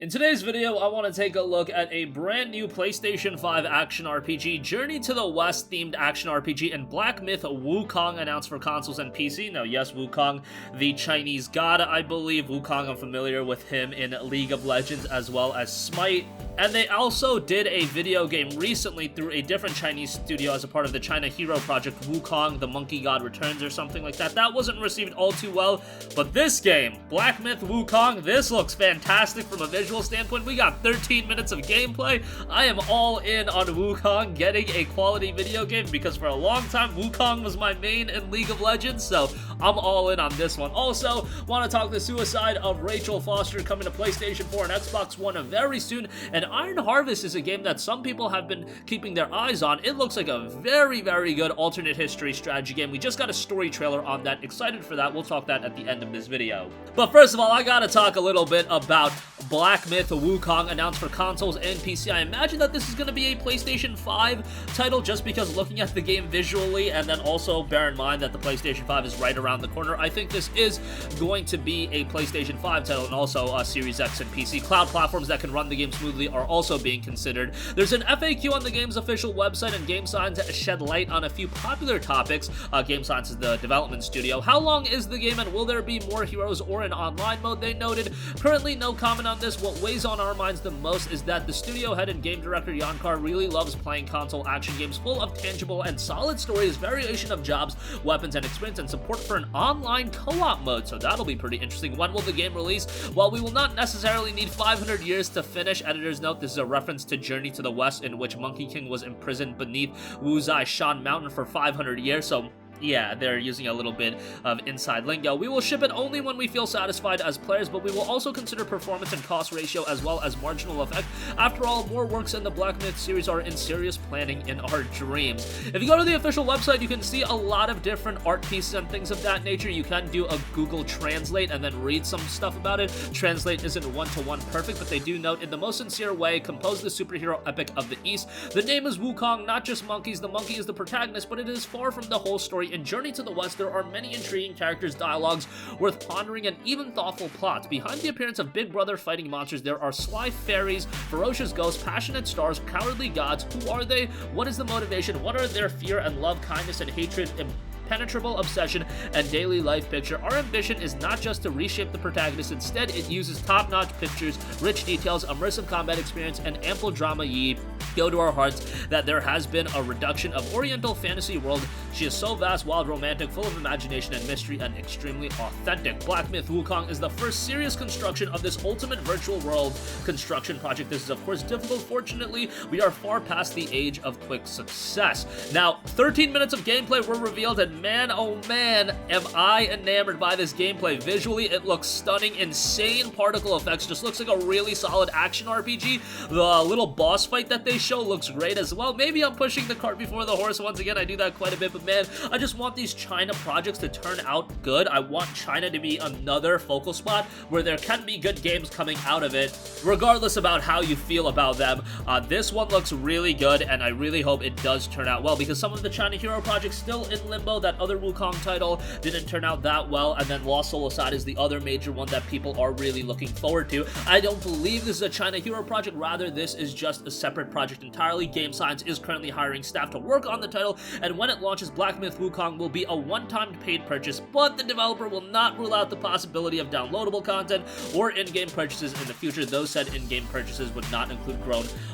In today's video, I want to take a look at a brand new PlayStation 5 action RPG, Journey to the West themed action RPG, and Black Myth Wukong announced for consoles and PC. Now, yes, Wukong, the Chinese god, I believe. Wukong, I'm familiar with him in League of Legends as well as Smite. And they also did a video game recently through a different Chinese studio as a part of the China Hero project, Wukong, the Monkey God Returns or something like that. That wasn't received all too well, but this game, Black Myth Wukong, this looks fantastic from a visual standpoint. We got 13 minutes of gameplay. I am all in on Wukong getting a quality video game because for a long time, Wukong was my main in League of Legends, so I'm all in on this one. Also, want to talk the suicide of Rachel Foster coming to PlayStation 4 and Xbox One very soon, and Iron Harvest is a game that some people have been keeping their eyes on. It looks like a very, very good alternate history strategy game. We just got a story trailer on that. Excited for that. We'll talk that at the end of this video. But first of all, I gotta talk a little bit about Black Myth Wukong announced for consoles and PC. I imagine that this is going to be a PlayStation 5 title just because looking at the game visually, and then also bear in mind that the PlayStation 5 is right around the corner, I think this is going to be a PlayStation 5 title, and also Series X and PC. Cloud platforms that can run the game smoothly are also being considered. There's an FAQ on the game's official website, and Game Science shed light on a few popular topics. Game Science is the development studio. How long is the game, and will there be more heroes or an online mode? They noted. Currently, no comment on this. What weighs on our minds the most is that the studio head and game director Yankar really loves playing console action games full of tangible and solid stories, variation of jobs, weapons, and experience, and support for an online co-op mode, so that'll be pretty interesting. When will the game release? While we will not necessarily need 500 years to finish, editors note this is a reference to Journey to the West, in which Monkey King was imprisoned beneath Wuzai Shan Mountain for 500 years, so yeah, they're using a little bit of inside lingo. We will ship it only when we feel satisfied as players, but we will also consider performance and cost ratio as well as marginal effect. After all, more works in the Black Myth series are in serious planning in our dreams. If you go to the official website, you can see a lot of different art pieces and things of that nature. You can do a Google Translate and then read some stuff about it. Translate isn't one-to-one perfect, but they do note, in the most sincere way, compose the superhero epic of the East. The name is Wukong, not just monkeys. The monkey is the protagonist, but it is far from the whole story. In Journey to the West, there are many intriguing characters, dialogues worth pondering, and even thoughtful plots. Behind the appearance of Big Brother fighting monsters, there are sly fairies, ferocious ghosts, passionate stars, cowardly gods. Who are they? What is the motivation? What are their fear and love, kindness and hatred, impenetrable obsession, and daily life picture? Our ambition is not just to reshape the protagonist. Instead, it uses top-notch pictures, rich details, immersive combat experience, and ample drama. Ye go to our hearts that there has been a reduction of Oriental fantasy world. She is so vast, wild, romantic, full of imagination and mystery, and extremely authentic. Black Myth Wukong is the first serious construction of this ultimate virtual world construction project. This is, of course, difficult. Fortunately, we are far past the age of quick success. Now, 13 minutes of gameplay were revealed, and man, oh man, am I enamored by this gameplay. Visually, it looks stunning. Insane particle effects. Just looks like a really solid action RPG. The little boss fight that they show looks great as well. Maybe I'm pushing the cart before the horse. Once again, I do that quite a bit, but man, I just want these China projects to turn out good. I want China to be another focal spot where there can be good games coming out of it, regardless about how you feel about them. This one looks really good, and I really hope it does turn out well, because some of the China Hero projects still in limbo. That other Wukong title didn't turn out that well, and then Lost Soul Aside is the other major one that people are really looking forward to. I don't believe this is a China Hero project. Rather, this is just a separate project entirely. Game Science is currently hiring staff to work on the title, and when it launches, Black Myth Wukong will be a one-time paid purchase, but the developer will not rule out the possibility of downloadable content or in-game purchases in the future. Those said in-game purchases would not include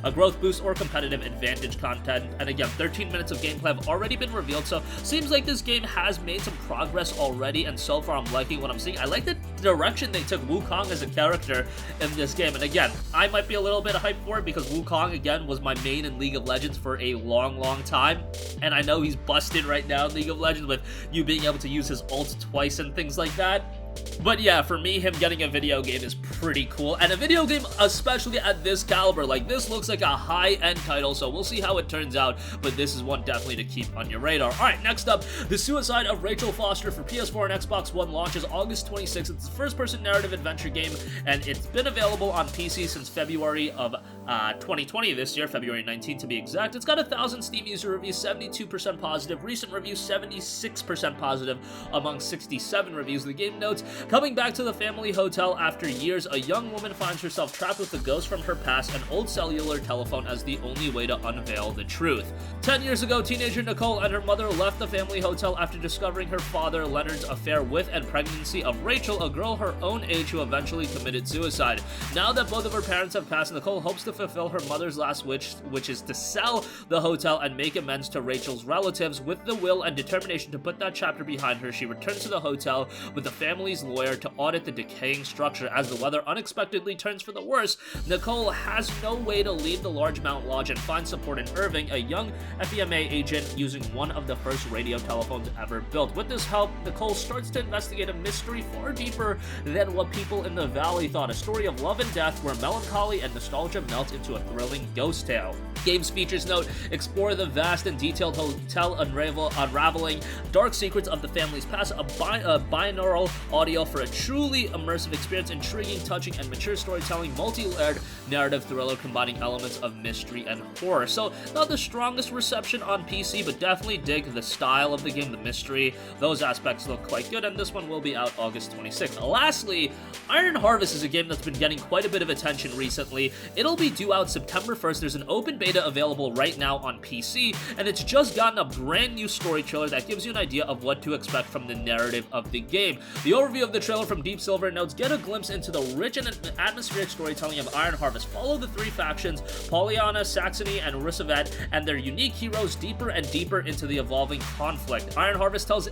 a growth boost or competitive advantage content. And again, 13 minutes of gameplay have already been revealed, so seems like this game has made some progress already, and so far I'm liking what I'm seeing. I like the direction they took Wukong as a character in this game, and again, I might be a little bit hyped for it because Wukong, again, was my main in League of Legends for a long time, and I know he's busted right now in League of Legends with you being able to use his ult twice and things like that. But yeah, for me, him getting a video game is pretty cool, and a video game especially at this caliber. Like, this looks like a high-end title, so we'll see how it turns out, but this is one definitely to keep on your radar. Alright, next up, The Suicide of Rachel Foster for PS4 and Xbox One launches August 26th. It's a first-person narrative adventure game, and it's been available on PC since February of 2020 this year, February 19th to be exact. It's got 1,000 Steam user reviews, 72% positive, recent reviews 76% positive among 67 reviews. The game notes, Coming back to the family hotel after years, a young woman finds herself trapped with the ghost from her past and old cellular telephone as the only way to unveil the truth. 10 years ago, teenager Nicole and her mother left the family hotel after discovering her father Leonard's affair with and pregnancy of Rachel, a girl her own age who eventually committed suicide. Now that both of her parents have passed, Nicole hopes to fulfill her mother's last wish, which is to sell the hotel and make amends to Rachel's relatives. With the will and determination to put that chapter behind her, she returns to the hotel with the family's lawyer to audit the decaying structure. As the weather unexpectedly turns for the worse, Nicole has no way to leave the Largemount Lodge and find support in Irving, a young FEMA agent using one of the first radio telephones ever built. With this help, Nicole starts to investigate a mystery far deeper than what people in the valley thought, a story of love and death where melancholy and nostalgia melt into a thrilling ghost tale. Game's features note: explore the vast and detailed hotel unraveling dark secrets of the family's past, a binaural audio for a truly immersive experience, intriguing, touching, and mature storytelling, multi-layered narrative thriller combining elements of mystery and horror. So, not the strongest reception on PC, but definitely dig the style of the game, the mystery. Those aspects look quite good, and this one will be out August 26th. Lastly, Iron Harvest is a game that's been getting quite a bit of attention recently. It'll be due out September 1st. There's an open beta available right now on PC, and it's just gotten a brand new story trailer that gives you an idea of what to expect from the narrative of the game. The overview of the trailer from Deep Silver notes: get a glimpse into the rich and atmospheric storytelling of Iron Harvest. Follow the three factions, Pollyanna, Saxony, and Roosevelt, and their unique heroes deeper and deeper into the evolving conflict. Iron Harvest tells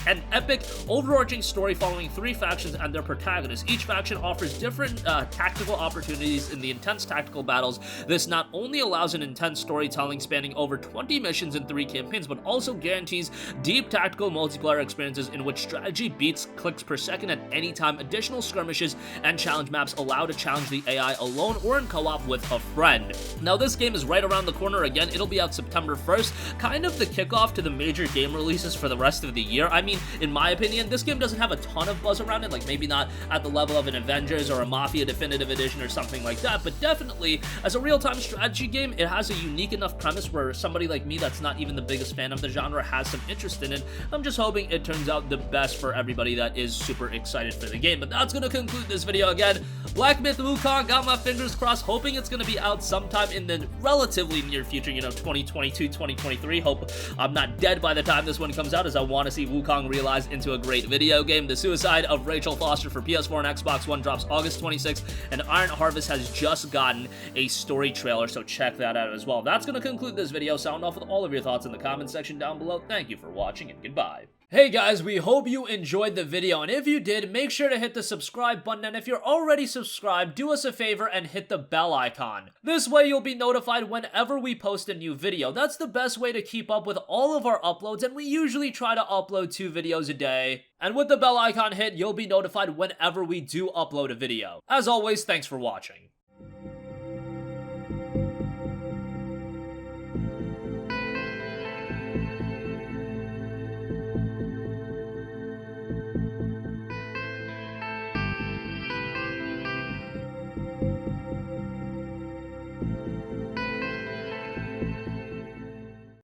an epic, overarching story following three factions and their protagonists. Each faction offers different tactical opportunities in the intense tactical battles. This not only allows an intense storytelling spanning over 20 missions in 3 campaigns, but also guarantees deep tactical multiplayer experiences in which strategy beats clicks per second at any time. Additional skirmishes and challenge maps allow to challenge the AI alone or in co-op with a friend. Now, this game is right around the corner. Again, it'll be out September 1st, kind of the kickoff to the major game releases for the rest of the year. I mean, in my opinion, this game doesn't have a ton of buzz around it, like maybe not at the level of an Avengers or a Mafia Definitive Edition or something like that, but definitely, as a real-time strategy game, it has a unique enough premise where somebody like me that's not even the biggest fan of the genre has some interest in it. I'm just hoping it turns out the best for everybody that is super excited for the game. But that's gonna conclude this video. Again, Black Myth Wukong, got my fingers crossed, hoping it's gonna be out sometime in the relatively near future, 2022, 2023. Hope I'm not dead by the time this one comes out, as I want to see Wukong realized into a great video game. The Suicide of Rachel Foster for PS4 and Xbox One drops August 26th, and Iron Harvest has just gotten a story trailer, so check that out as well. That's going to conclude this video. Sound off with all of your thoughts in the comment section down below. Thank you for watching, and goodbye. Hey guys, we hope you enjoyed the video, and if you did, make sure to hit the subscribe button, and if you're already subscribed, do us a favor and hit the bell icon. This way you'll be notified whenever we post a new video. That's the best way to keep up with all of our uploads, and we usually try to upload 2 videos a day. And with the bell icon hit, you'll be notified whenever we do upload a video. As always, thanks for watching.